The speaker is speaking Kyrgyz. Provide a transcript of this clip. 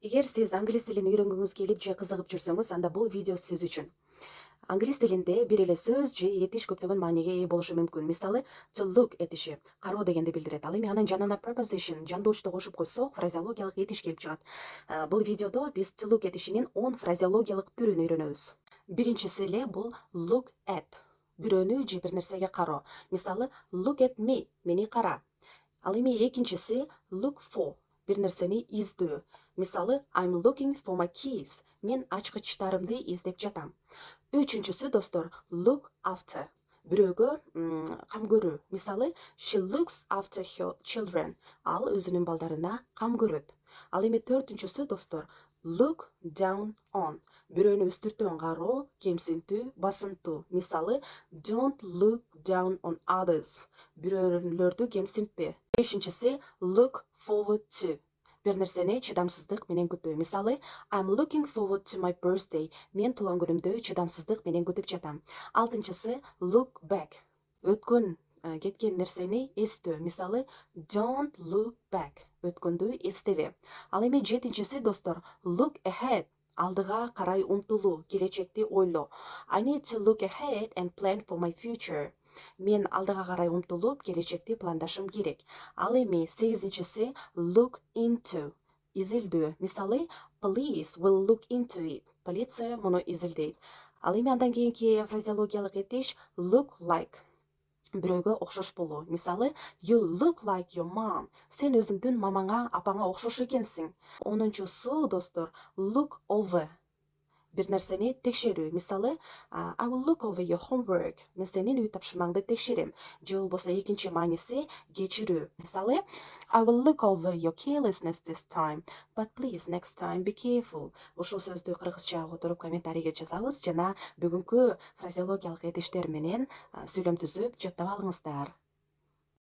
Эгер сиз англис тилин үйрөнгүңүз келип же кызыгып жүрсөңүз, анда бул видео сиз үчүн. Англис тилинде бир эле сөз же этиш көптөгөн мааниге ээ болушу мүмкүн. Мисалы, to look этиши кароо дегенди билдирет. Ал эми анын жанына preposition, жандоочту кошуп койсок, фразеологиялык этиш келип чыгат. Бул видеодо биз to look этишинин 10 фразеологиялык түрүн үйрөнөбүз. Биринчиси эле бул look at. Бирөөнү же бир нерсеге кароо. Мисалы, look at me, мени кара. Ал эми экинчиси look for. Бир нерсени издөө. Мисалы, I'm looking for my keys. Мен ачкычтарымды издеп жатам. Үчүнчүсү достор, look after. Бирөөгө кам көрүү. Мисалы, she looks after her children. Ал өзүнүн балдарына кам көрөт. Ал эми төртүнчүсү достор, look down on. Бирөөнү үстүртөн кароо, кемсинтүү, басынтуу. Мисалы, don't look down on others. Бирөөлөрдү кемсинтпе. Бешинчиси, look forward to. Бир нерсени чыдамсыздык менен күтүү. Мисалы, I'm looking forward to my birthday. Мен туулган күнүмдү чыдамсыздык менен күтүп жатам. Алтынчысы, look back. Өткөн кеткен нерсени эстөө. Мисалы, don't look back. Өткөндү эстебе. Ал эми жетинчиси достор, look ahead. Алдыга карай умтулуу, келечекти ойлоо. I need to look ahead and plan for my future. Мен алдыга карай умтулуп, келечекти пландашым керек. Ал эми сегизинчиси, look into. Изилдөө. Мисалы, police will look into it. Полиция муну изилдейт. Ал эми андан кийинки фразеологиялык этиш, look like. Бирөөгө окшош болуу. Мисалы, you look like your mom. Сен өзүңдүн мамаңа, апаңа окшош экенсиң. Онунчусу достор, look over. Бир нерсени текшерүү. Мисалы, I will look over your homework. Мен сенин үй тапшырмаңды текшерем. Же болбосо экинчи мааниси кечирүү. Мисалы, I will look over your carelessness this time, but please next time be careful. Ушул сөздү кыргызча которуп комментарийге жазабыз жана бүгүнкү фразеологиялык этиштер менен сүйлөм түзүп жаттап алыңыздар.